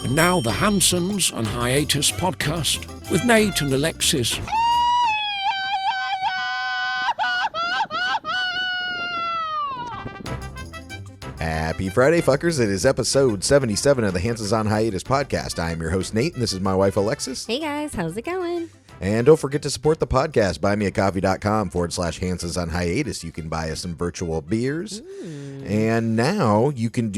And now the Hansons and Hiatus podcast with Nate and Alexis. Happy Friday, fuckers. It is episode 77 of the Hansons on Hiatus podcast. I am your host, Nate, and this is my wife, Alexis. Hey, guys. How's it going? And don't forget to support the podcast. Buymeacoffee.com/Hansons on Hiatus. You can buy us some virtual beers. And now you can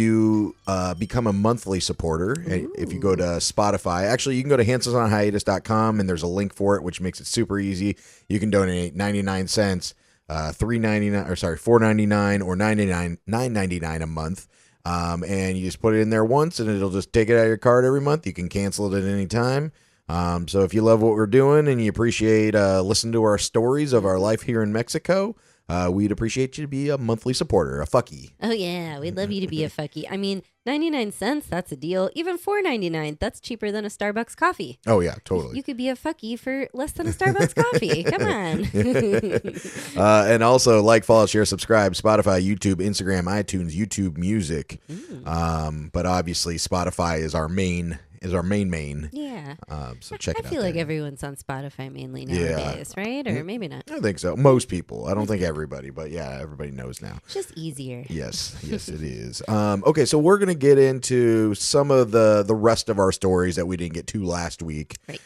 become a monthly supporter. If you go to Spotify. Actually, you can go to hansonsonhiatus.com, and there's a link for it, which makes it super easy. You can donate 99 cents. $4.99 or $9.99 a month, and you just put it in there once, and it'll just take it out of your card every month. You can cancel it at any time. So if you love what we're doing and you appreciate listening to our stories of our life here in Mexico, we'd appreciate you to be a monthly supporter, a fucky. Oh, yeah. We'd love you to be a fucky. I mean, 99 cents, that's a deal. Even $4.99, that's cheaper than a Starbucks coffee. Oh, yeah, totally. You could be a fucky for less than a Starbucks coffee. Come on. And also, like, follow, share, subscribe, Spotify, YouTube, Instagram, iTunes, YouTube Music. But obviously, Spotify is our main. Yeah. So check it out. I feel like everyone's on Spotify mainly nowadays, right? Or maybe not. I think so. Most people. I don't think everybody, but yeah, everybody knows now. It's just easier. Yes, it is. Okay, so we're going to get into some of the rest of our stories that we didn't get to last week. Right.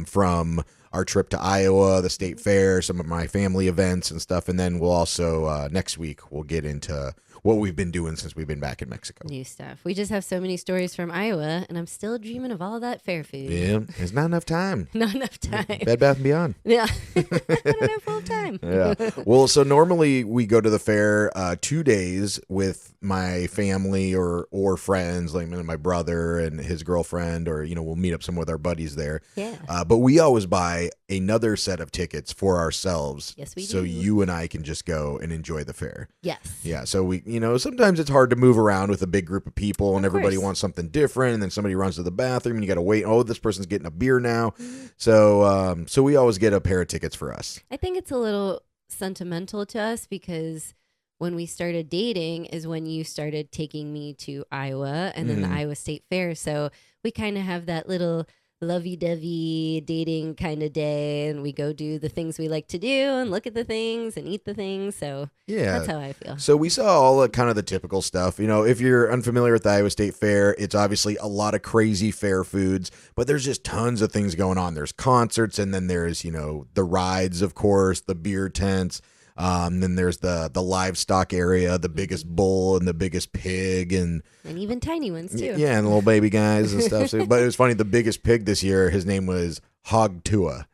From our trip to Iowa, the state fair, some of my family events and stuff. And then we'll also, next week, we'll get into what we've been doing since we've been back in Mexico. New stuff. We just have so many stories from Iowa, and I'm still dreaming of all that fair food. Yeah, there's not enough time. Not enough time. Bed Bath & Beyond. Yeah. I don't have full time. Yeah. Well, so normally we go to the fair 2 days with my family or friends, like my brother and his girlfriend, or, we'll meet up some with our buddies there. Yeah. But we always buy another set of tickets for ourselves. Yes, we do. So you and I can just go and enjoy the fair. Yes. Yeah. So we, sometimes it's hard to move around with a big group of people and everybody wants something different. And then somebody runs to the bathroom and you got to wait. Oh, this person's getting a beer now. So we always get a pair of tickets for us. I think it's a little sentimental to us because when we started dating is when you started taking me to Iowa and then the Iowa State Fair. So we kind of have that little lovey-dovey dating kind of day, and we go do the things we like to do and look at the things and eat the things. So yeah, that's how I feel. So we saw all the kind of the typical stuff. If you're unfamiliar with the Iowa State Fair, it's obviously a lot of crazy fair foods, but there's just tons of things going on. There's concerts, and then there's, the rides, of course, the beer tents. Then there's the livestock area, the biggest bull and the biggest pig, and even tiny ones too. Yeah, and little baby guys and stuff. So, but it was funny. The biggest pig this year, his name was Hog Tua,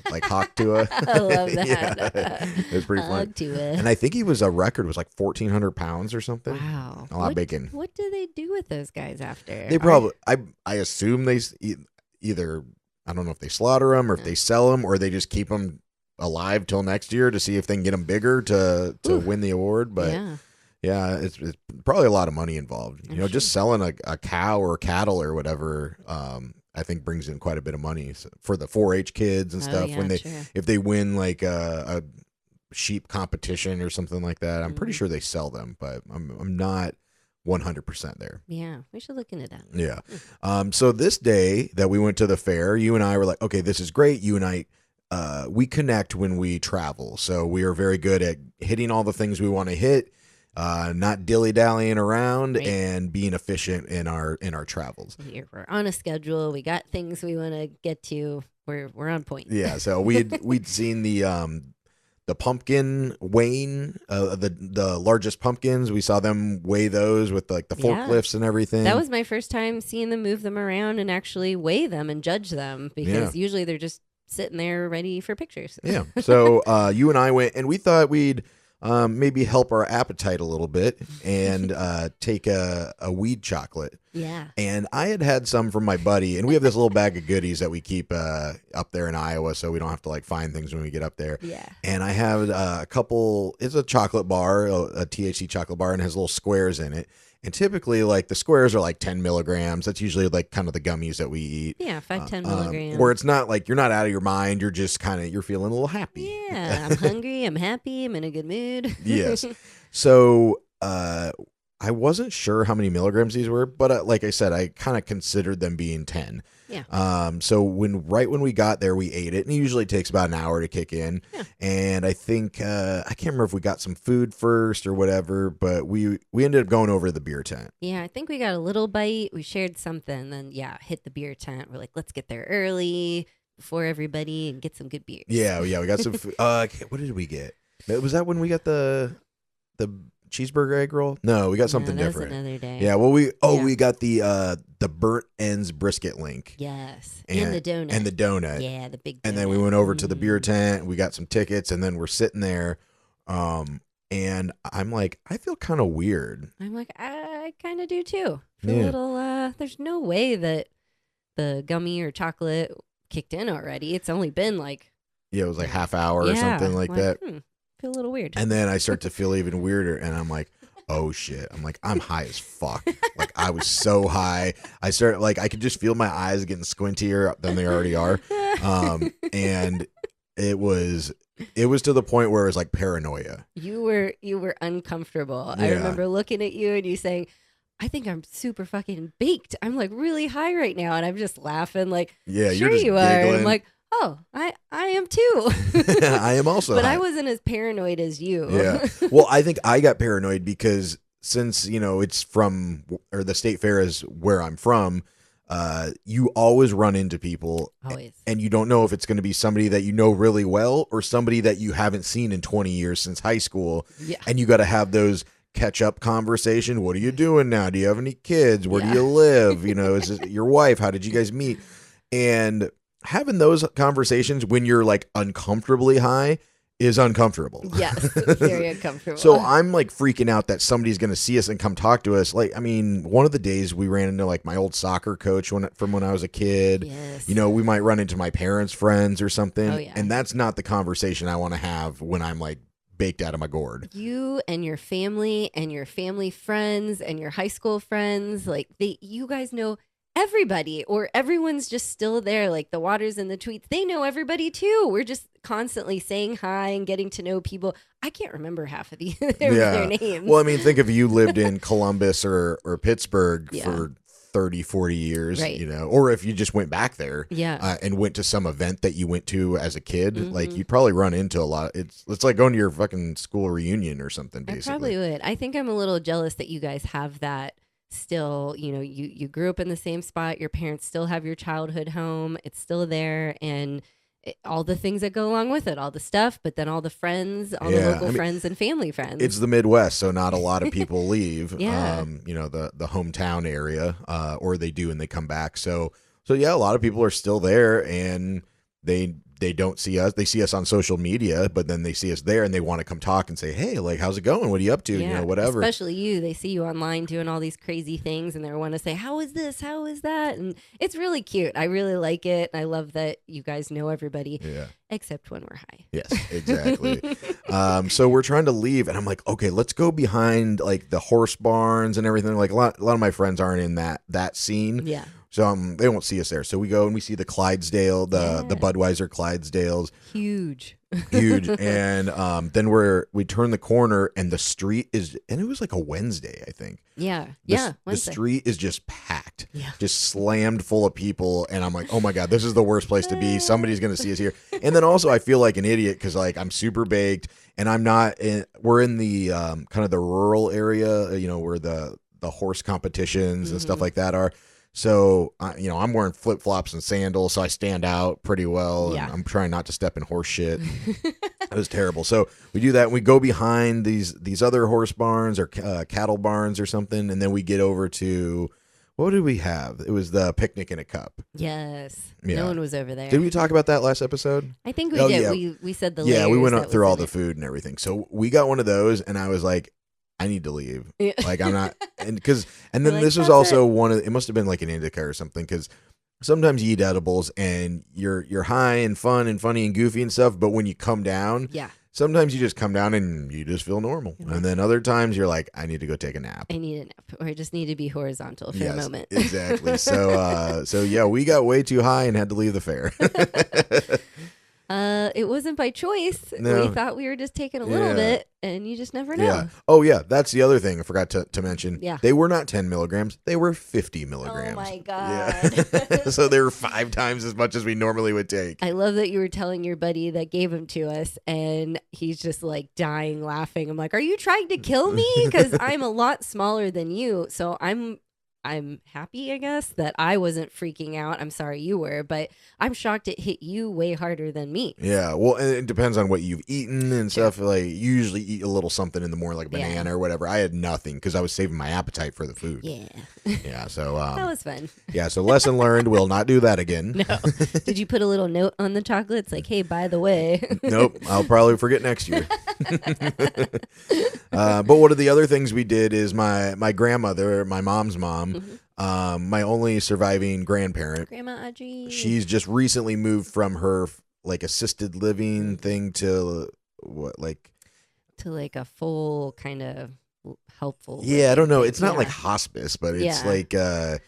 like Hawk Tua. I love that. Yeah, it was pretty fun. Hog Tua. And I think he was a record was like 1,400 pounds or something. Wow, a lot of bacon. What do they do with those guys after? They probably, I assume they either, I don't know if they slaughter them or if they sell them or they just keep them alive till next year to see if they can get them bigger to win the award. But yeah, it's probably a lot of money involved. Just selling a cow or cattle or whatever, I think brings in quite a bit of money for the 4-H kids and stuff. If they win like a sheep competition or something like that, I'm pretty sure they sell them, but I'm not 100% there. Yeah, we should look into that. Yeah. So this day that we went to the fair, you and I were like, okay, this is great. You and I, we connect when we travel. So we are very good at hitting all the things we want to hit, not dilly-dallying around, and being efficient in our travels. We're on a schedule. We got things we want to get to. We're on point. Yeah. So we'd seen the pumpkin weighing, the largest pumpkins. We saw them weigh those with like the forklifts and everything. That was my first time seeing them move them around and actually weigh them and judge them, because usually they're just sitting there ready for pictures. Yeah. So you and I went, and we thought we'd maybe help our appetite a little bit and take a weed chocolate. Yeah. And I had some from my buddy, and we have this little bag of goodies that we keep up there in Iowa, so we don't have to like find things when we get up there. Yeah. And I have a couple. It's a chocolate bar, a THC chocolate bar, and has little squares in it. And typically, like, the squares are like 10 milligrams. That's usually like kind of the gummies that we eat. Yeah, 10 milligrams. Where it's not like you're not out of your mind. You're just you're feeling a little happy. Yeah, I'm hungry. I'm happy. I'm in a good mood. Yes. So I wasn't sure how many milligrams these were, but like I said, I kind of considered them being 10. Yeah. So right when we got there, we ate it, and it usually takes about an hour to kick in. Yeah. And I think I can't remember if we got some food first or whatever, but we ended up going over to the beer tent. Yeah, I think we got a little bite. We shared something, then hit the beer tent. We're like, let's get there early before everybody and get some good beers. Yeah, we got some food. What did we get? Was that when we got the cheeseburger egg roll? No, we got something different. That was another day. Yeah, well, we got the burnt ends brisket link. Yes, and the donut. Yeah, the big donut. And then we went over to the beer tent. We got some tickets, and then we're sitting there. And I'm like, I feel kind of weird. I'm like, I kind of do too. A little. There's no way that the gummy or chocolate kicked in already. It's only been like. Yeah, it was like half hour or something like that. Feel a little weird. And then I start to feel even weirder, and I'm like, oh shit. I'm like, I'm high as fuck. Like, I was so high. I started, like, I could just feel my eyes getting squintier than they already are. And it was to the point where it was like paranoia. You were uncomfortable. Yeah. I remember looking at you and you saying, I think I'm super fucking baked. I'm like really high right now. And I'm just laughing like, yeah, sure you're just you giggling. are. I'm like, oh, I am too. I am also But high. I wasn't as paranoid as you. Yeah. Well, I think I got paranoid because since, it's the state fair is where I'm from, you always run into people. Always. And you don't know if it's going to be somebody that you know really well or somebody that you haven't seen in 20 years since high school. Yeah. And you got to have those catch-up conversation. What are you doing now? Do you have any kids? Where do you live? Is this your wife? How did you guys meet? And having those conversations when you're like uncomfortably high is uncomfortable. Yes, very uncomfortable. So I'm like freaking out that somebody's going to see us and come talk to us. Like, I mean, one of the days we ran into like my old soccer coach from when I was a kid. Yes. We might run into my parents' friends or something. Oh, yeah. And that's not the conversation I want to have when I'm like baked out of my gourd. You and your family friends and your high school friends, like you guys know everybody, or everyone's just still there, like the Waters and the Tweets. They know everybody too. We're just constantly saying hi and getting to know people. I can't remember half of their names. Well, I mean, think if you lived in Columbus or Pittsburgh Yeah. for 30, 40 years, Right. or if you just went back there and went to some event that you went to as a kid, like you'd probably run into a lot. It's like going to your fucking school reunion or something, basically. I probably would. I think I'm a little jealous that you guys have that still. You grew up in the same spot. Your parents still have your childhood home. It's still there. And all the things that go along with it, all the stuff, but then all the friends, the local friends and family friends. It's the Midwest, so not a lot of people leave, Yeah. The hometown area, or they do and they come back. So yeah, a lot of people are still there, and they don't see us. They see us on social media, but then they see us there and they want to come talk and say, hey, like, how's it going? What are you up to? Yeah, whatever. Especially you. They see you online doing all these crazy things and they want to say, how is this? How is that? And it's really cute. I really like it. I love that you guys know everybody. Yeah. Except when we're high. Yes, exactly. So we're trying to leave, and I'm like, okay, let's go behind like the horse barns and everything. Like a lot of my friends aren't in that scene. Yeah. So they won't see us there. So we go and we see the Clydesdale, the Budweiser Clydesdales. Huge. And then we turn the corner and the street and it was like a Wednesday, I think. Yeah. The Wednesday. street is just packed. Yeah. Just slammed full of people. And I'm like, oh my God, this is the worst place to be. Somebody's going to see us here. And then also I feel like an idiot because like I'm super baked and we're in the kind of the rural area, where the horse competitions and stuff like that are. So, I'm wearing flip-flops and sandals, so I stand out pretty well. Yeah. And I'm trying not to step in horse shit. It was terrible. So we do that, and we go behind these other horse barns or cattle barns or something, and then we get over to, what did we have? It was the picnic in a cup. Yes. Yeah. No one was over there. Did we talk about that last episode? I think we Oh, did. yeah. We said the Yeah, we layers went that up through was all in the it. food and everything. So we got one of those, and I was like, I need to leave. Yeah. Like I'm not, and then Like, this was "That's also it must have been like an indica or something, because sometimes you eat edibles and you're high and fun and funny and goofy and stuff, but when you come down, Yeah. sometimes you just come down and you just feel normal, and then other times you're like, I need to go take a nap. I need a nap, or I just need to be horizontal for a moment. Exactly. So yeah, we got way too high and had to leave the fair. it wasn't by choice. No. We thought we were just taking a little bit, and you just never know. Yeah. Oh, yeah. That's the other thing I forgot to mention. Yeah. They were not 10 milligrams. They were 50 milligrams. Oh, my Yeah. God. So they were 5 times as much as we normally would take. I love that you were telling your buddy that gave him to us, and he's just like dying laughing. I'm like, are you trying to kill me? Because I'm a lot smaller than you. So I'm happy, I guess, that I wasn't freaking out. I'm sorry you were, but I'm shocked it hit you way harder than me. Yeah, well, and it depends on what you've eaten and stuff. Like, you usually eat a little something in the morning, like a banana or whatever. I had nothing because I was saving my appetite for the food. Yeah. Yeah, so that was fun. Yeah, so lesson learned, we'll not do that again. No. Did you put a little note on the chocolates like, hey, by the way? Nope, I'll probably forget next year. But one of the other things we did is my grandmother, my mom's mom, my only surviving grandparent, Grandma Audrey. she's just recently moved from her like assisted living thing to what, like, to like a full kind of helpful. yeah, I don't know. It's not Yeah. like hospice, but it's Yeah. like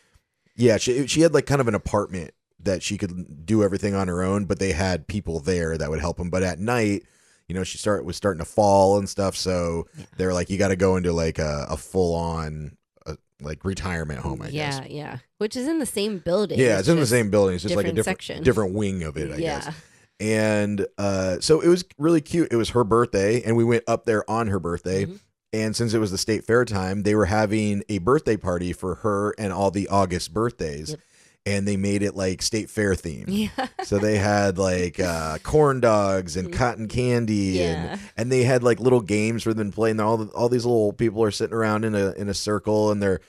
yeah, she had like kind of an apartment that she could do everything on her own, but they had people there that would help them. But at night, you know, was starting to fall and stuff, so they're like, you got to go into like a full on like retirement home, I guess. Yeah, which is in the same building. Yeah, it's in the same building. It's just like a different different section. different wing of it, I Yeah. guess. And so it was really cute. It was her birthday, and we went up there on her birthday. Mhm. And since it was the state fair time, they were having a birthday party for her and all the August birthdays. Yep. And they made it like state fair themed. Yeah. So they had like corn dogs and cotton candy, Yeah. and they had like little games for them playing. All these little people are sitting around in a circle, and they're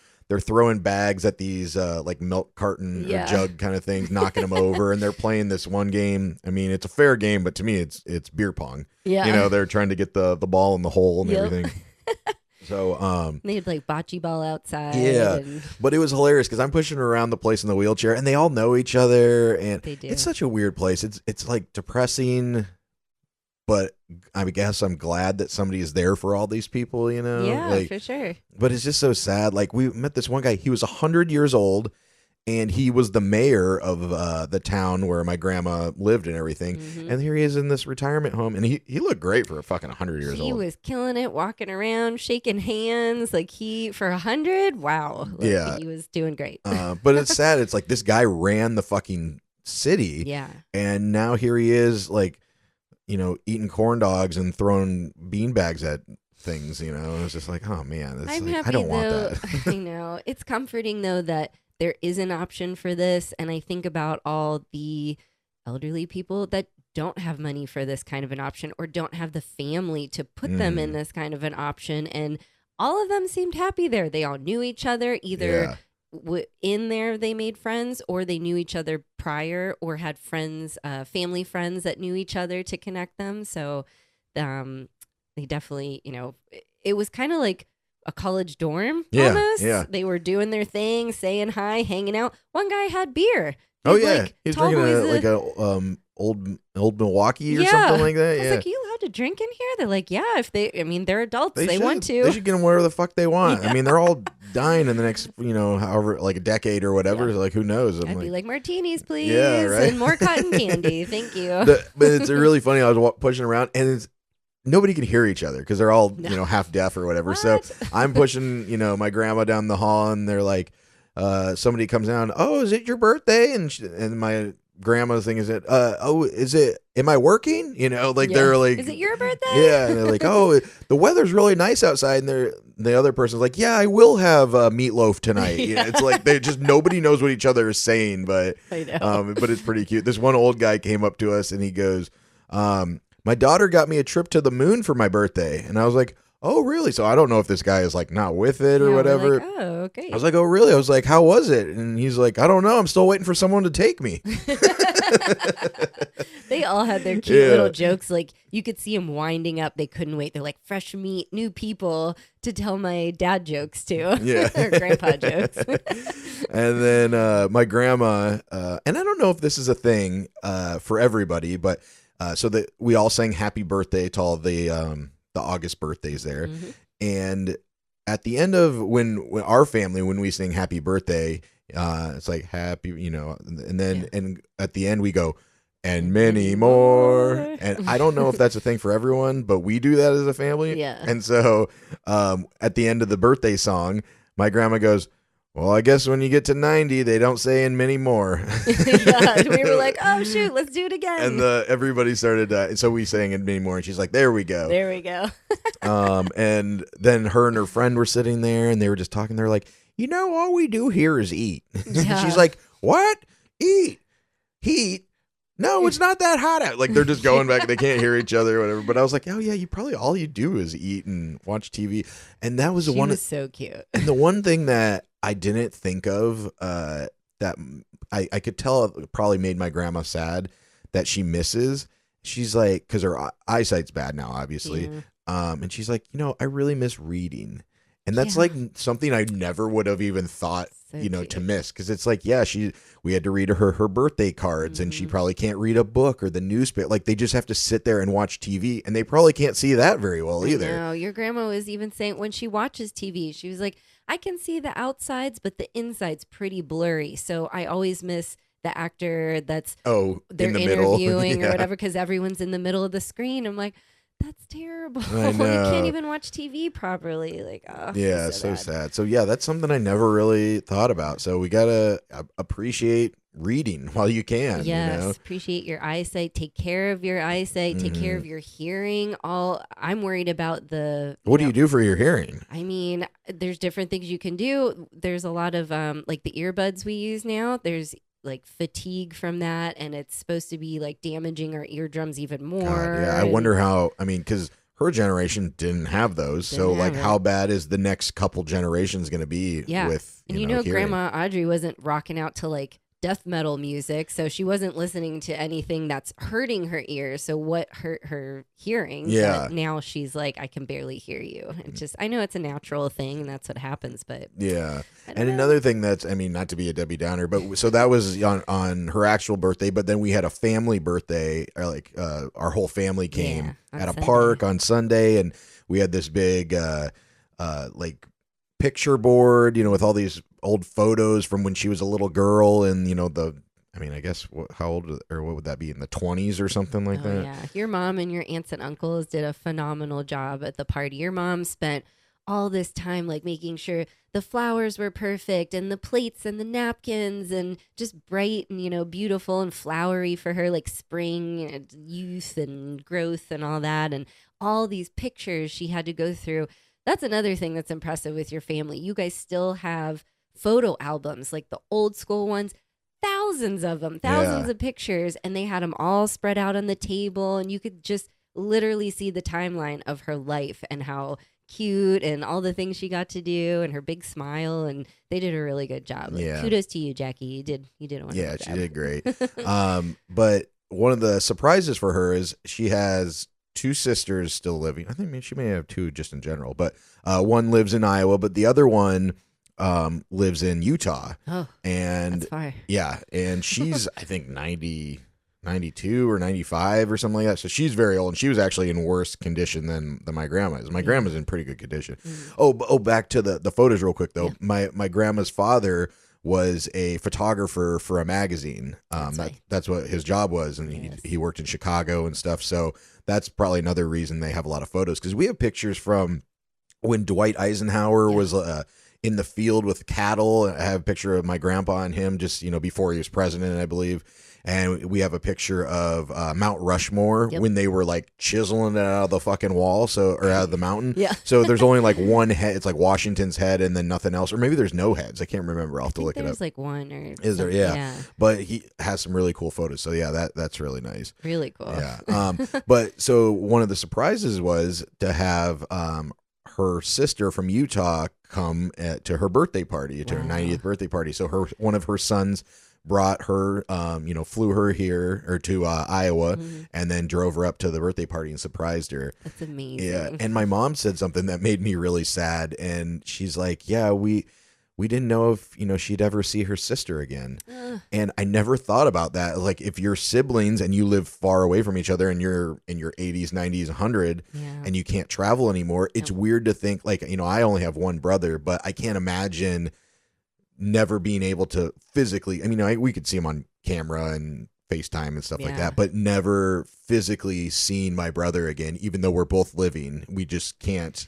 throwing bags at these like milk carton or jug kind of things, knocking them over, and they're playing this one game. I mean, it's a fair game, but to me, it's beer pong. Yeah. You know, they're trying to get the ball in the hole and Yep. everything. So They had like bocce ball outside. yeah, and but it was hilarious because I'm pushing her around the place in the wheelchair, and they all know each other, and They do. it's such a weird place. It's like depressing, but I guess I'm glad that somebody is there for all these people, you know? Yeah, Like, for sure. but it's just so sad. Like, we met this one guy. He was 100 years old, and he was the mayor of the town where my grandma lived and everything. Mhm. And here he is in this retirement home, and he looked great for a fucking 100 years He old. was killing it, walking around, shaking hands. Like for 100, wow. Like, Yeah. he was doing great. But it's sad. It's like this guy ran the fucking city, Yeah. and now here he is, like, you know, eating corn dogs and throwing bean bags at things. You know, it's just like, oh man, I'm like, happy I don't want though. that. I know. It's comforting though that there is an option for this. And I think about all the elderly people that don't have money for this kind of an option or don't have the family to put them in this kind of an option. And all of them seemed happy there. They all knew each other, either in there they made friends or they knew each other prior or had friends, family friends that knew each other to connect them. So they definitely, you know, it was kind of like a college dorm almost. Yeah. They were doing their thing, saying hi, hanging out. One guy had beer. Oh He's yeah, like, he's tall drinking boys like a old Milwaukee or something like that. I was Yeah, like, you allowed to drink in here? They're like, yeah, if they, I mean, they're adults. They should. want to. They should get them wherever the fuck they want. Yeah. I mean, they're all dying in the next, you know, however, like a decade or whatever. Yeah. So, like, who knows? I'd be like, martinis, please. Yeah, right. And more cotton candy. Thank you. But it's really funny. I was pushing around, and nobody could hear each other because they're all, you know, half deaf or whatever. So What? I'm pushing, you know, my grandma down the hall, and they're like, somebody comes down. Oh, is it your birthday? And my grandma's thing is is it? Am I working? You know, like they're like, is it your birthday? yeah, and they're like, oh, the weather's really nice outside, and the other person's like, yeah, I will have meatloaf tonight. You know, it's like they just nobody knows what each other is saying, but I know. but it's pretty cute. This one old guy came up to us and he goes, my daughter got me a trip to the moon for my birthday, and I was like, oh, really? So I don't know if this guy is like not with it or Yeah, we're whatever. like, oh, okay. I was like, oh, really? I was like, how was it? And he's like, I don't know. I'm still waiting for someone to take me. They all had their cute little jokes. Like you could see them winding up. They couldn't wait. They're like fresh meat, new people to tell my dad jokes to. Yeah. Or grandpa jokes. And then my grandma, and I don't know if this is a thing for everybody, but so that we all sang happy birthday to all the August birthdays there. Mhm. And at the end of when our family, when we sing happy birthday, it's like happy, you know, and then and at the end we go, and many more. And I don't know if that's a thing for everyone, but we do that as a family. Yeah. And so at the end of the birthday song, my grandma goes, well, I guess when you get to 90, they don't say and many more. Yeah, we were like, oh, shoot, let's do it again. And everybody started, so we sang and many more. And she's like, there we go. There we go. And then her and her friend were sitting there and they were just talking. They're like, all we do here is eat. Yeah. She's like, what? Eat? Heat? No, it's not that hot out. Like they're just going back. They can't hear each other or whatever. But I was like, oh yeah, all you do is eat and watch TV. And that was the one. She was so cute. And the one thing that I didn't think of that I could tell it probably made my grandma sad that she misses. She's like, because her eyesight's bad now, obviously. Yeah. And she's like, I really miss reading. And that's Yeah. like something I never would have even thought, So to cute. miss. Because it's like, yeah, we had to read her birthday cards and she probably can't read a book or the newspaper. Like they just have to sit there and watch TV and they probably can't see that very well either. No, your grandma was even saying when she watches TV, she was like, I can see the outsides, but the inside's pretty blurry. So I always miss the actor that's in they're the middle. interviewing Yeah. or whatever because everyone's in the middle of the screen. I'm like, that's terrible. I You know. can't even watch TV properly. Like, oh, Yeah, it's so bad. sad. So yeah, that's something I never really thought about. So we gotta appreciate reading while you can. Yes, appreciate your eyesight. Take care of your eyesight. Take care of your hearing. I'm worried about the. What do you do for your hearing? I mean, there's different things you can do. There's a lot of like the earbuds we use now. There's like fatigue from that, and it's supposed to be like damaging our eardrums even more. God, yeah, I wonder how. I mean, because her generation didn't have those, so Didn't like, have it. how bad is the next couple generations going to be? Yeah. With And hearing? Grandma Audrey wasn't rocking out to like death metal music, so she wasn't listening to anything that's hurting her ears. So what hurt her hearing? Yeah. But now she's like, I can barely hear you. It's just, I know it's a natural thing, and that's what happens. But Yeah. I don't And know. another thing that's, I mean, not to be a Debbie Downer, but so that was on her actual birthday, but then we had a family birthday, or like our whole family came Yeah, on at a Sunday. park on Sunday, and we had this big like picture board, with all these old photos from when she was a little girl, and I guess how old, or what would that be, in the 20s or something like Oh, that? yeah. Your mom and your aunts and uncles did a phenomenal job at the party. Your mom spent all this time like making sure the flowers were perfect and the plates and the napkins and just bright and beautiful and flowery for her, like spring and youth and growth and all that, and all these pictures she had to go through. That's another thing that's impressive with your family. You guys still have photo albums, like the old school ones, thousands of them, thousands of pictures, and they had them all spread out on the table, and you could just literally see the timeline of her life and how cute and all the things she got to do and her big smile, and they did a really good job. Like, Yeah. kudos to you, Jackie. You did a wonderful Yeah, job. she did great. But one of the surprises for her is she has two sisters still living. I think she may have two just in general, but one lives in Iowa, but the other one lives in Utah. Oh, And that's far. yeah, and she's I think 92 or 95 or something like that. So she's very old, and she was actually in worse condition than my grandma is. My grandma's in pretty good condition. Oh, back to the photos real quick though. Yeah. My grandma's father was a photographer for a magazine. That's what his job was, and he worked in Chicago and stuff. So that's probably another reason they have a lot of photos, because we have pictures from when Dwight Eisenhower was in the field with cattle. I have a picture of my grandpa and him just before he was president, I believe. And we have a picture of Mount Rushmore when they were like chiseling it out of the fucking wall, or out of the mountain. Yeah. So there's only like one head. It's like Washington's head, and then nothing else, or maybe there's no heads. I can't remember. I'll have to look it up. There's like one or Is there? something. Yeah. But he has some really cool photos. So yeah, that's really nice. Really cool. Yeah. But so one of the surprises was to have her sister from Utah come to her birthday party, to her 90th birthday party. So one of her sons brought her, flew her here or to Iowa, and then drove her up to the birthday party and surprised her. That's amazing. Yeah. And my mom said something that made me really sad. And she's like, yeah, we didn't know if, she'd ever see her sister again. And I never thought about that. Like, if you're siblings and you live far away from each other and you're in your 80s, 90s, 100, and you can't travel anymore, it's weird to think, like, I only have one brother, but I can't imagine never being able to physically, we could see him on camera and FaceTime and stuff like Yeah. that, but never physically seen my brother again, even though we're both living. We just can't,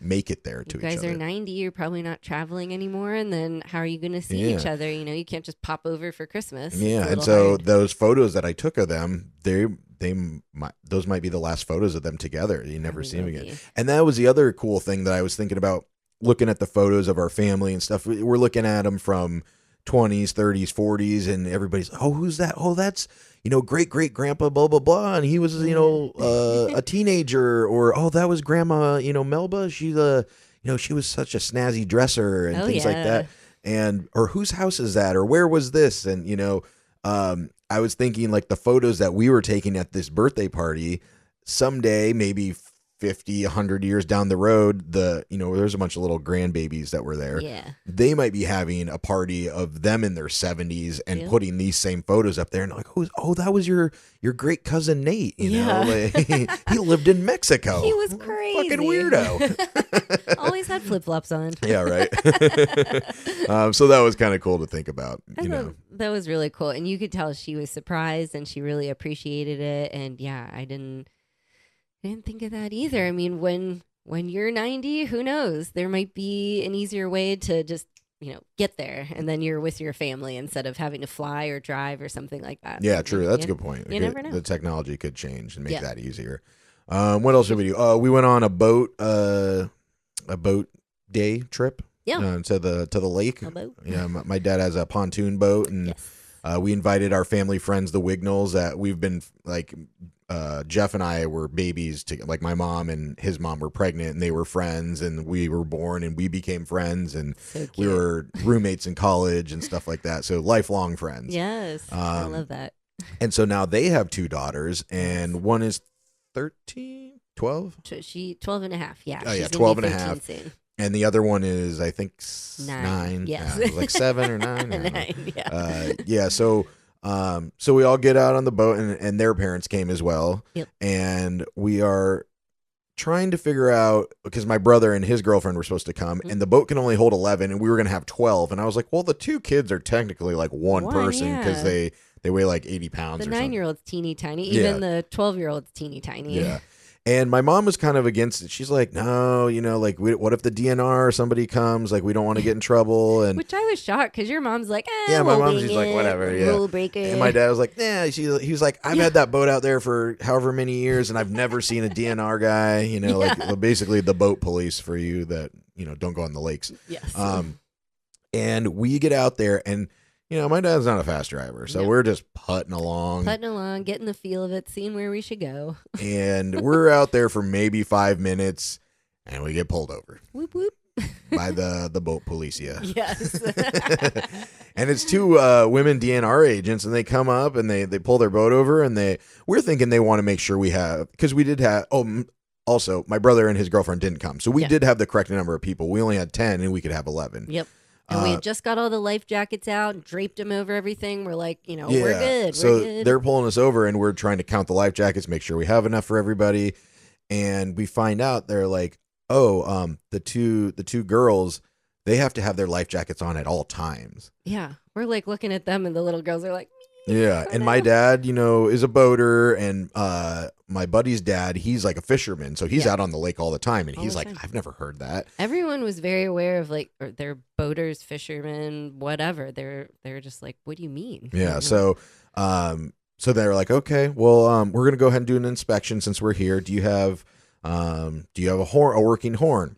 make it there to You guys each other. are 90. You're probably not traveling anymore. And then how are you going to see each other? You can't just pop over for Christmas. Yeah. It's a And little so hard. those photos that I took of them, those might be the last photos of them together. You never Probably see them will again. be. And that was the other cool thing that I was thinking about looking at the photos of our family and stuff. We're looking at them from 20s, 30s, 40s, and everybody's, oh, who's that? Oh, that's, great grandpa, blah, blah, blah. And he was, a teenager, or, oh, that was grandma, Melba. She's she was such a snazzy dresser and things like that. And, or whose house is that? Or where was this? And, I was thinking like the photos that we were taking at this birthday party, someday, maybe 50, 100 years down the road, there's a bunch of little grandbabies that were there. Yeah. They might be having a party of them in their 70s and putting these same photos up there, and like, that was your great cousin Nate. He lived in Mexico. He was crazy. Fucking weirdo. Always had flip flops on. Yeah, right. So that was kind of cool to think about. That was really cool, and you could tell she was surprised and she really appreciated it. And yeah, I didn't think of that either. I mean, when you're 90, who knows? There might be an easier way to just, get there, and then you're with your family instead of having to fly or drive or something like that. Yeah, true. That's a good point. You never know. The technology could change and make that easier. What else did we do? We went on a boat day trip. Yeah. To the lake. A boat. Yeah, my dad has a pontoon boat, and we invited our family friends, the Wignalls, that we've been like. Jeff and I were babies to, like, my mom and his mom were pregnant, and they were friends, and we were born and we became friends, and we were roommates in college and stuff like that. So lifelong friends. Yes. I love that. And so now they have two daughters, and one is 13, 12. She 12 and a half. Yeah. Oh, yeah, she's 12 gonna and be a half. 13 soon. And the other one is, I think, 9. Yes. Yeah, like 7 or 9. 9, yeah. Yeah. So we all get out on the boat, and their parents came as well. Yep. And we are trying to figure out, because my brother and his girlfriend were supposed to come, and the boat can only hold 11, and we were going to have 12. And I was like, well, the two kids are technically like one person, because they weigh like 80 pounds The or something. 9-year-old's teeny tiny. Even the 12-year-old's teeny tiny. Yeah. And my mom was kind of against it. She's like, no, like, what if the DNR or somebody comes? Like, we don't want to get in trouble. And Which I was shocked, because your mom's like, yeah, my mom's just just like, whatever, yeah. Rule breaker. And my dad was like, yeah. He was like, I've had that boat out there for however many years, and I've never seen a DNR guy. Like basically the boat police for you that don't go on the lakes. Yes. And we get out there, and my dad's not a fast driver, so we're just putting along, getting the feel of it, seeing where we should go. And we're out there for maybe 5 minutes, and we get pulled over. Whoop whoop. By the boat police, yeah. Yes. And it's two women DNR agents, and they come up and they pull their boat over, and we're thinking they want to make sure we have, because we did have, also my brother and his girlfriend didn't come, so we did have the correct number of people. We only had 10, and we could have 11. Yep. And we had just got all the life jackets out, draped them over everything. We're like, we're good. We're good. They're pulling us over, and we're trying to count the life jackets, make sure we have enough for everybody. And we find out they're like, the two girls, they have to have their life jackets on at all times. Yeah. We're like looking at them, and the little girls are like, yeah. And my dad, is a boater, and my buddy's dad, he's like a fisherman, so he's out on the lake all the time, and he's like, I've never heard that. Everyone was very aware of or they're boaters, fishermen, whatever. They're just like, what do you mean? Yeah. So they're like, okay, well, we're gonna go ahead and do an inspection since we're here. Do you have a working horn?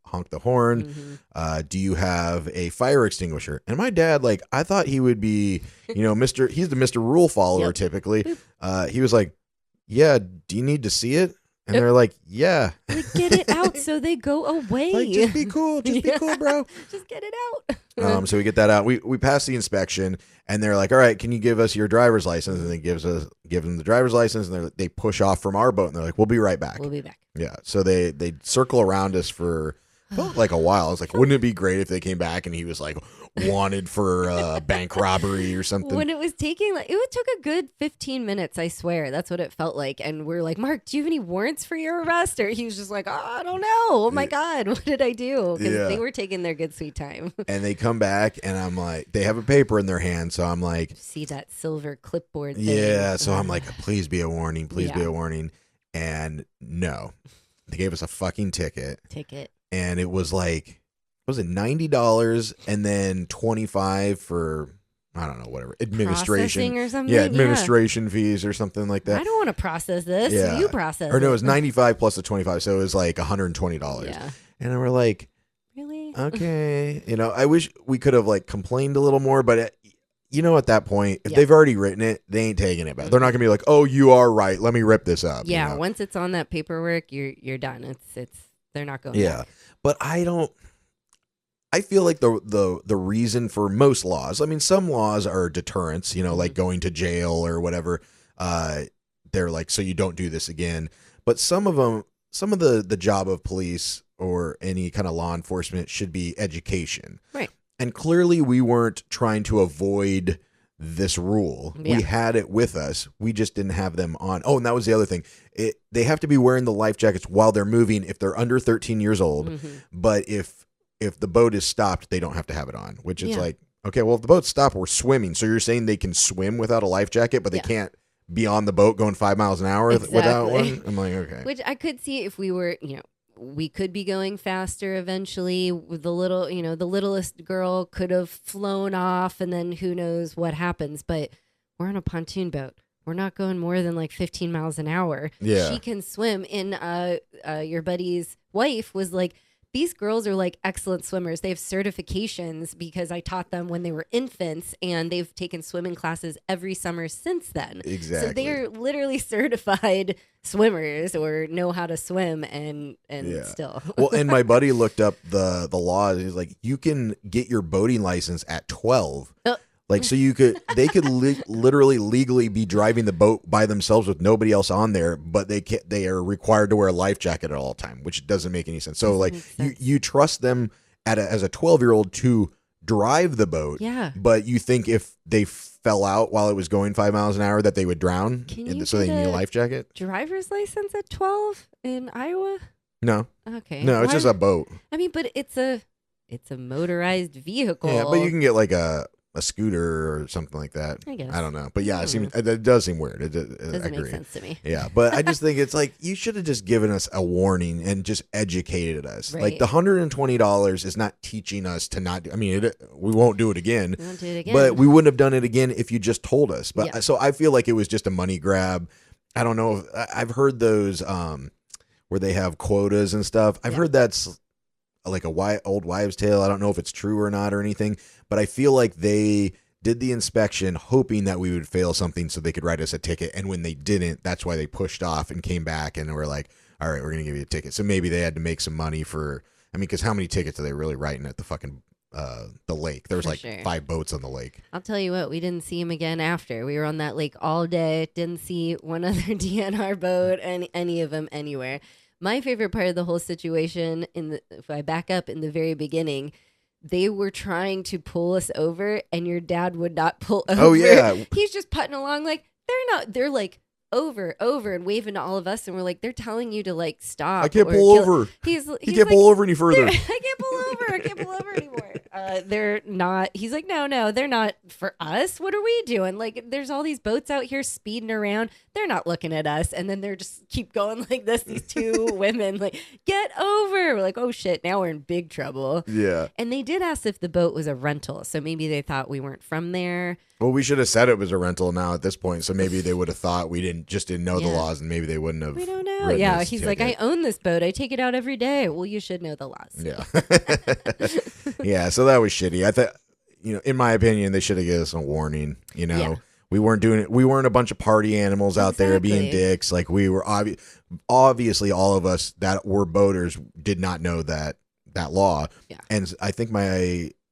Honk the horn. Mm-hmm. Do you have a fire extinguisher? And my dad, like, I thought he would be, he's the Mr. Rule follower typically. He was like, yeah, do you need to see it? And they're like, yeah. Like, get it out so they go away. Like, just be cool. Just be cool, bro. Just get it out. So we get that out. We pass the inspection, and they're like, all right, can you give us your driver's license? And they give them the driver's license, and they push off from our boat, and they're like, we'll be right back. We'll be back. Yeah. So they circle around us for felt like a while. I was like, wouldn't it be great if they came back and he was like wanted for bank robbery or something? When it was taking, like, it took a good 15 minutes, I swear. That's what it felt like. And we're like, Mark, do you have any warrants for your arrest? Or he was just like, oh, I don't know. Oh my God, what did I do? Because they were taking their good sweet time. And they come back and I'm like, they have a paper in their hand. So I'm like, see that silver clipboard thing. Yeah. So I'm like, please be a warning. Please be a warning. And no, they gave us a fucking ticket. And it was like, was it $90 and then $25 for, I don't know, whatever, administration processing or something? Yeah, administration fees or something like that. I don't want to process this. Yeah. You process or no, it it was $95 plus the $25, so it was like $120. Yeah. And we're like, really? Okay. I wish we could have like complained a little more, but at that point, if they've already written it, they ain't taking it back. They're not gonna be like, oh, you are right, let me rip this up. Yeah, once it's on that paperwork, you're done. It's they're not going back. But I feel like the reason for most laws, I mean, some laws are deterrents, like going to jail or whatever. They're like, so you don't do this again. But some of the job of police or any kind of law enforcement should be education. Right. And clearly we weren't trying to avoid this rule. Yeah. We had it with us. We just didn't have them on. Oh, and that was the other thing. They have to be wearing the life jackets while they're moving if they're under 13 years old. Mm-hmm. But if the boat is stopped, they don't have to have it on, which is like, okay, well, if the boat's stopped, we're swimming. So you're saying they can swim without a life jacket, but they can't be on the boat going 5 miles an hour without one? I'm like, okay. Which I could see if we were, we could be going faster eventually. With the little, the littlest girl could have flown off and then who knows what happens. But we're on a pontoon boat. We're not going more than like 15 miles an hour. Yeah. She can swim. And your buddy's wife was like, these girls are like excellent swimmers. They have certifications because I taught them when they were infants, and they've taken swimming classes every summer since then. Exactly. So they're literally certified swimmers or know how to swim and still. Well, and my buddy looked up the law. He's like, you can get your boating license at 12. Like, so they could literally legally be driving the boat by themselves with nobody else on there, but they are required to wear a life jacket at all time, which doesn't make any sense. So like you trust them as a 12-year-old to drive the boat. Yeah. But you think if they fell out while it was going 5 miles an hour that they would drown, so they need a life jacket? Driver's license at 12 in Iowa? No. Okay. No, it's just a boat. I mean, but it's a motorized vehicle. Yeah, but you can get like a scooter or something like that. I guess. I don't know. But yeah, it does seem weird. It doesn't make sense to me. Yeah, but I just think it's like you should have just given us a warning and just educated us. Right. Like the $120 is not teaching us to not do. I mean, we won't do it again. We won't do it again. But we wouldn't have done it again if you just told us. But so I feel like it was just a money grab. I don't know. I've heard those where they have quotas and stuff. I've heard that's like a old wives' tale. I don't know if it's true or not or anything, but I feel like they did the inspection hoping that we would fail something so they could write us a ticket. And when they didn't, that's why they pushed off and came back and were like, all right, we're going to give you a ticket. So maybe they had to make some money because how many tickets are they really writing at the fucking, the lake? There was like 5 boats on the lake. I'll tell you what, we didn't see him again after. We were on that lake all day. Didn't see one other DNR boat and any of them anywhere. My favorite part of the whole situation, if I back up in the very beginning, they were trying to pull us over, and your dad would not pull over. Oh, yeah. He's just putting along like, they're like, over, and waving to all of us, and we're like, they're telling you to like stop. I can't pull over. He can't like, pull over any further. I can't pull over. I can't pull over anymore. They're not. He's like, no, they're not for us. What are we doing? Like, there's all these boats out here speeding around. They're not looking at us, and then they're just keep going like this. These 2 women like, get over. We're like, oh shit, now we're in big trouble. Yeah. And they did ask if the boat was a rental, so maybe they thought we weren't from there. Well, we should have said it was a rental now at this point, so maybe they would have thought we didn't know the laws, and maybe they wouldn't have. We don't know. Yeah, he's like, I own this boat. I take it out every day. Well, you should know the laws. Yeah. Yeah, so that was shitty. I thought, in my opinion, they should have given us a warning. We weren't doing it. We weren't a bunch of party animals out there being dicks. Like we were obviously all of us that were boaters did not know that law. Yeah. And I think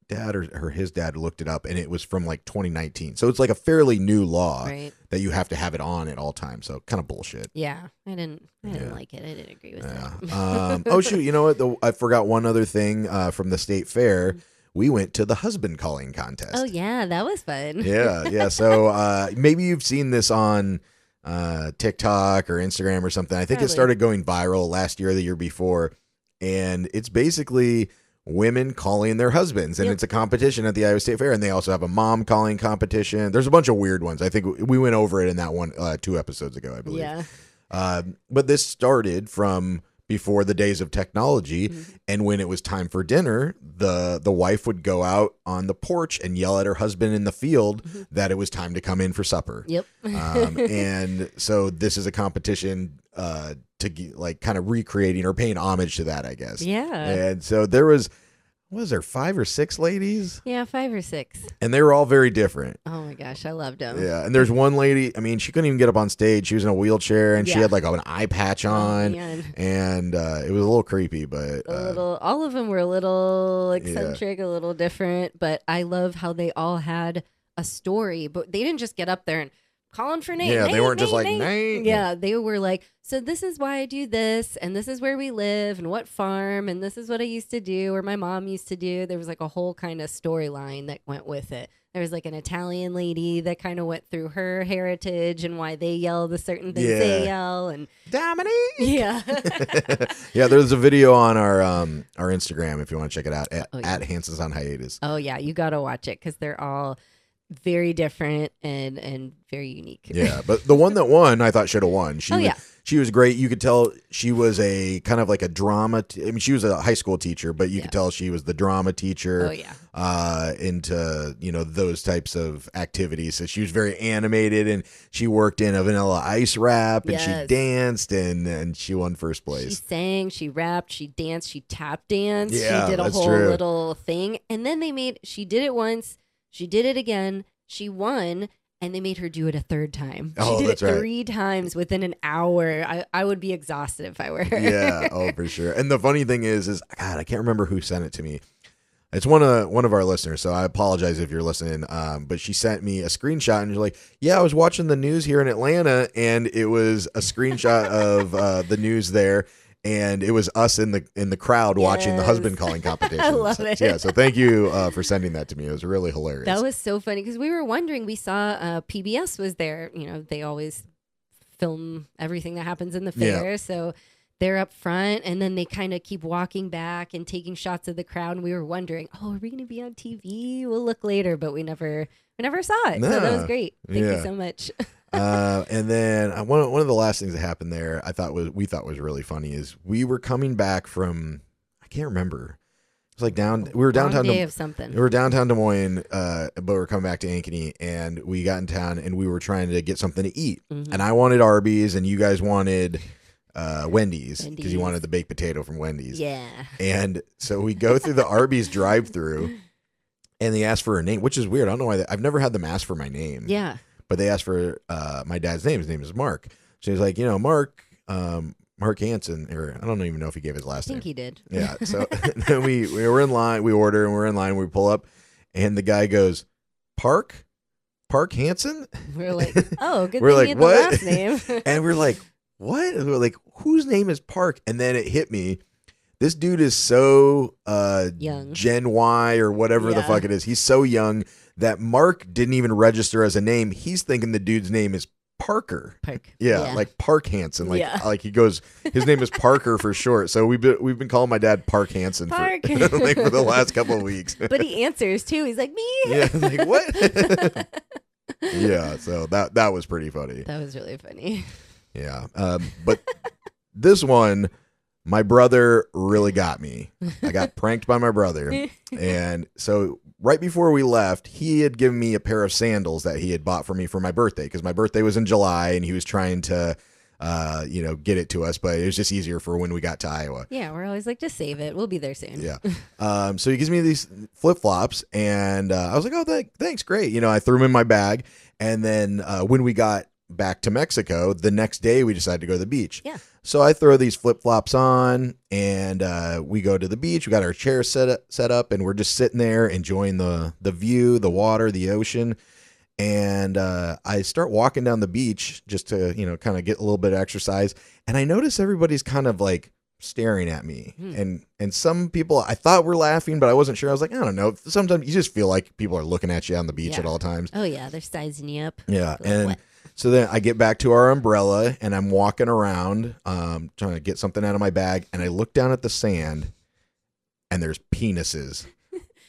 dad or his dad looked it up, and it was from like 2019. So it's like a fairly new law that you have to have it on at all times. So kind of bullshit. Yeah, I didn't like it. I didn't agree with that. Oh shoot, you know what? I forgot one other thing from the state fair. We went to the husband calling contest. Oh yeah, that was fun. Yeah. So maybe you've seen this on TikTok or Instagram or something. I think it started going viral last year or the year before, and it's basically women calling their husbands, and it's a competition at the Iowa State Fair, and they also have a mom calling competition. There's a bunch of weird ones. I think we went over it in that one 2 episodes ago, I believe. Yeah. But this started from before the days of technology, and when it was time for dinner, the wife would go out on the porch and yell at her husband in the field that it was time to come in for supper. Yep. And so this is a competition to like kind of recreating or paying homage to that, I guess. Yeah. And so there was 5 or 6 ladies? Yeah, 5 or 6. And they were all very different. Oh my gosh, I loved them. Yeah, and there's one lady, I mean, she couldn't even get up on stage. She was in a wheelchair, and she had like an eye patch on, and it was a little creepy, but... all of them were a little eccentric, a little different, but I love how they all had a story, but they didn't just get up there and calling for Nate. Yeah, Nate, they weren't just Nate, like, Nate. Nate. Yeah, they were like, so this is why I do this, and this is where we live, and what farm, and this is what I used to do, or my mom used to do. There was like a whole kind of storyline that went with it. There was like an Italian lady that kind of went through her heritage and why they yell the certain things they yell, and Dominique. Yeah. Yeah, there's a video on our Instagram if you want to check it out at Hansons on Hiatus. Oh yeah, you got to watch it because they're all very different and very unique. Yeah, but the one that won, I thought should have won. She was great. You could tell she was a kind of like a drama. I mean, she was a high school teacher, but you could tell she was the drama teacher. Oh yeah. Into those types of activities. So she was very animated, and she worked in a Vanilla Ice rap, and she danced, and she won first place. She sang, she rapped, she danced, she tap danced. Yeah, she did a whole true. little thing, and then she did it once. She did it again. She won, and they made her do it a third time. She did it 3 times within an hour. I would be exhausted if I were her. Yeah, oh, for sure. And the funny thing is God, I can't remember who sent it to me. It's one of our listeners, so I apologize if you're listening. But she sent me a screenshot, and you're like, "Yeah, I was watching the news here in Atlanta, and it was a screenshot of the news there." And it was us in the crowd watching the husband calling competition. I love it. Yeah, so thank you for sending that to me. It was really hilarious. That was so funny because we were wondering. We saw PBS was there. They always film everything that happens in the fair, so they're up front, and then they kind of keep walking back and taking shots of the crowd. And we were wondering, are we going to be on TV? We'll look later, but we never saw it. No. So that was great. Thank you so much. And then one of the last things that happened there, we thought was really funny is we were coming back from, I can't remember. It was like we were downtown. Day of something. We were downtown Des Moines, but we were coming back to Ankeny, and we got in town, and we were trying to get something to eat. Mm-hmm. And I wanted Arby's, and you guys wanted Wendy's because you wanted the baked potato from Wendy's. Yeah. And so we go through the Arby's drive-through, and they ask for her name, which is weird. I don't know why. I've never had them ask for my name. Yeah. But they asked for my dad's name. His name is Mark. So he's like, Mark Hanson, or I don't even know if he gave his last name. I think he did. Yeah. So then we were in line. We order, and we're in line. We pull up, and the guy goes, Park Hanson? We're like, oh, good we're thing like, he had the last name. And we're like, what? And we're like, whose name is Park? And then it hit me. This dude is so young. Gen Y or whatever the fuck it is. He's so young that Mark didn't even register as a name. He's thinking the dude's name is Parker. Park. Yeah, like Park Hanson. Like he goes, his name is Parker for short. So we've been calling my dad Park Hanson for the last couple of weeks. But he answers too. He's like, me. Yeah, like what? Yeah, so that was pretty funny. That was really funny. Yeah, but this one, my brother really got me. I got pranked by my brother. And so right before we left, he had given me a pair of sandals that he had bought for me for my birthday, because my birthday was in July, and he was trying to, get it to us, but it was just easier for when we got to Iowa. Yeah, we're always like, just save it. We'll be there soon. Yeah. So he gives me these flip-flops, and I was like, oh, thanks, great. I threw them in my bag. And then when we got back to Mexico, the next day we decided to go to the beach. Yeah. So I throw these flip-flops on, and we go to the beach. We got our chairs set up, and we're just sitting there enjoying the view, the water, the ocean. And I start walking down the beach just to, kind of get a little bit of exercise. And I notice everybody's kind of like staring at me. And some people I thought were laughing, but I wasn't sure. I was like, I don't know. Sometimes you just feel like people are looking at you on the beach at all times. Oh, yeah. They're sizing you up. Yeah. And so then I get back to our umbrella, and I'm walking around trying to get something out of my bag. And I look down at the sand, and there's penises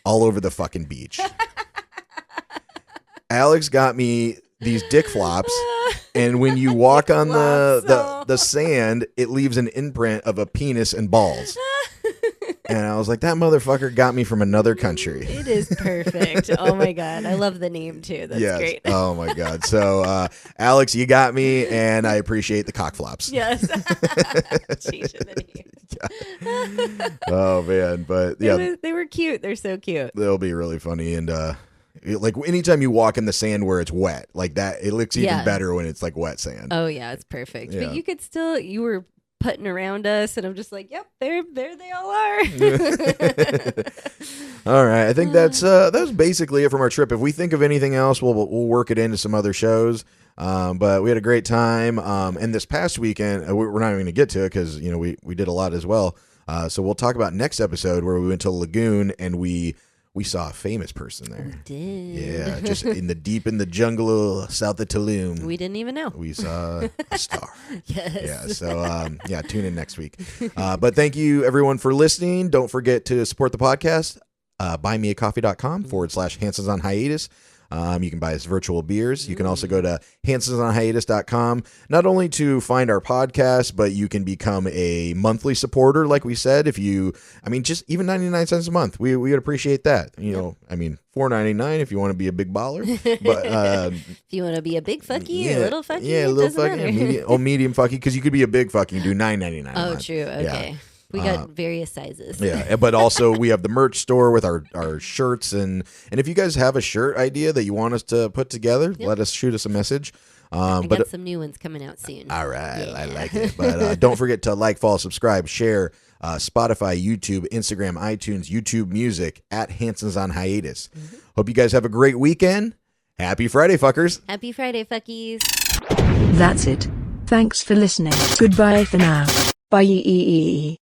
all over the fucking beach. Alex got me these dick flops, and when you walk on the sand, it leaves an imprint of a penis and balls. And I was like, that motherfucker got me from another country. It is perfect. Oh my God. I love the name too. That's great. Oh my God. So Alex, you got me, and I appreciate the cock flops. Yes. Changing the name. Yeah. Oh man. But yeah. They were cute. They're so cute. They'll be really funny. And like anytime you walk in the sand where it's wet, like that, it looks even better when it's like wet sand. Oh yeah, it's perfect. Yeah. But you could still, you were putting around us, and I'm just like, yep, there they all are. All right, I think that was basically it from our trip. If we think of anything else, we'll work it into some other shows. But we had a great time. And this past weekend, we're not even going to get to it because we did a lot as well. So we'll talk about next episode where we went to Lagoon and we saw a famous person there. We did. Yeah, just in the jungle south of Tulum. We didn't even know. We saw a star. Yes. Yeah, so tune in next week. But thank you everyone for listening. Don't forget to support the podcast. buymeacoffee.com/Hansons on Hiatus. You can buy us virtual beers. You can also go to hansonsonhiatus.com, not only to find our podcast, but you can become a monthly supporter, like we said. Just even 99 cents a month, we would appreciate that. $4.99 if you want to be a big baller. But if you want to be a big fucky or a little fucky, a little fucky, medium fucky, because you could be a big fucky and do $9.99. Oh, true. Okay. Yeah. We got various sizes. Yeah, but also we have the merch store with our shirts, and if you guys have a shirt idea that you want us to put together, let us shoot us a message. I got some new ones coming out soon. All right, yeah. I like it. But don't forget to like, follow, subscribe, share, Spotify, YouTube, Instagram, iTunes, YouTube Music at Hansons on Hiatus. Mm-hmm. Hope you guys have a great weekend. Happy Friday, fuckers. Happy Friday, fuckies. That's it. Thanks for listening. Goodbye for now. Bye.